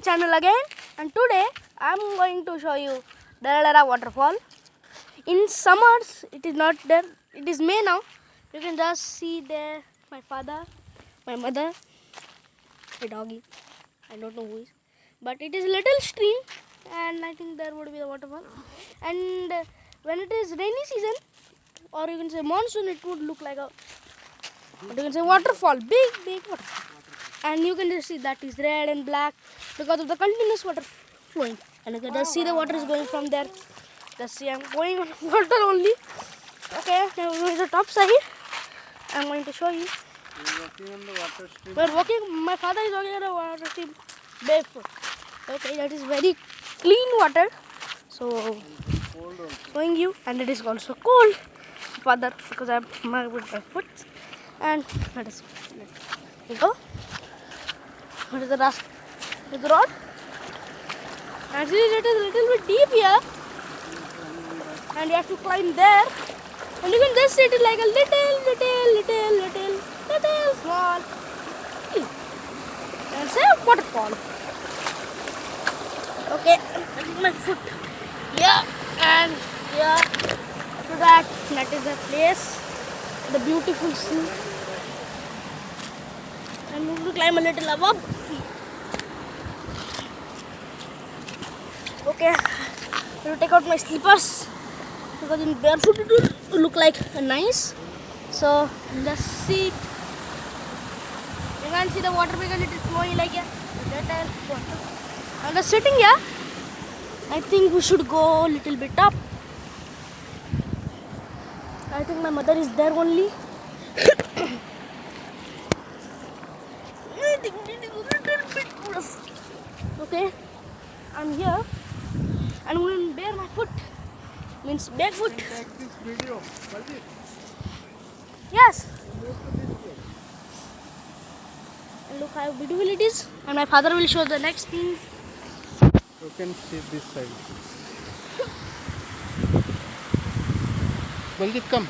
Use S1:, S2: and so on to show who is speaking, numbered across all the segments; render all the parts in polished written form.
S1: channel again, and today I'm going to show you Dedara waterfall. In summers it is not there, it is May now. You can just see there my father, my mother, my doggy, I don't know who is, but it is a little stream and I think there would be a waterfall. And when it is rainy season, or you can say monsoon, it would look like a, what you can say, waterfall, big waterfall. And you can just see that is red and black because of the continuous water flowing. And you can just see the water is going from there. Just see I'm going on water only. Okay, now we're going to the top side. I'm going to show you.
S2: You're walking on the water stream.
S1: We're walking, my father is walking on the water stream barefoot. Okay, that is very clean water. So,
S2: Cold also.
S1: showing you, and it is also cold, father, because I'm marked with my foot. And let us go. What is the last? Is the road? Actually, it is a little bit deep here, and you have to climb there. And you can just see it is like a little small. And say waterfall. Okay, my foot. Yeah, and yeah. After that is the place, the beautiful sea. I'm going to climb a little above. Okay, I'm going to take out my slippers because in barefoot it will look like nice. So just see. You can't see the water because it is flowing like a little water. I'm just sitting here. I think we should go a little bit up. I think my mother is there only. I think it is a little bit rusty. Okay, I'm here. I'm going to bare my foot. Means barefoot.
S2: Take this video. Baljeet.
S1: Yes. And look how beautiful it is. And my father will show the next thing.
S2: You can see this side. Baljeet, come.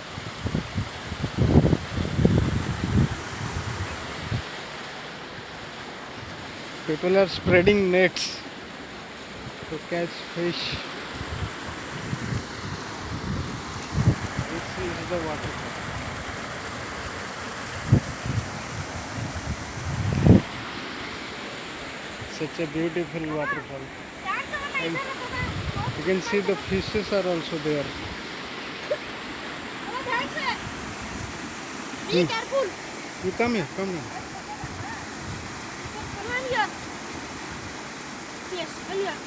S2: People are spreading nets to catch fish. This is the waterfall. Such a beautiful waterfall. And you can see the fishes are also there.
S1: Be careful.
S2: You come here, come here.
S1: Come on here. Yes, come here.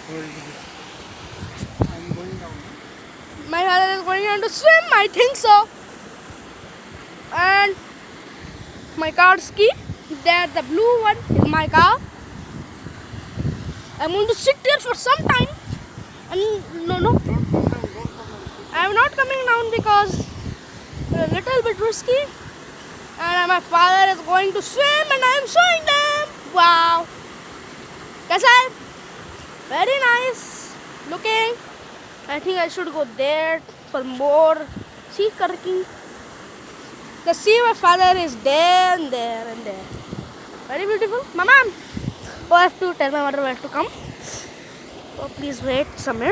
S2: Hold this. I'm going down.
S1: My father is going on to swim, I think so. And my car's key, there the blue one is my car. I'm going to sit there for some time. And no,
S2: Don't come down.
S1: I'm not coming down because it's a little bit risky. And my father is going to swim and I'm showing them. Wow. Kaisa? Very nice looking. I think I should go there for more sea kayaking. The sea, my father is there and there and there. Very beautiful. Mama, oh, I have to tell my mother where to come. Oh, please wait some minute.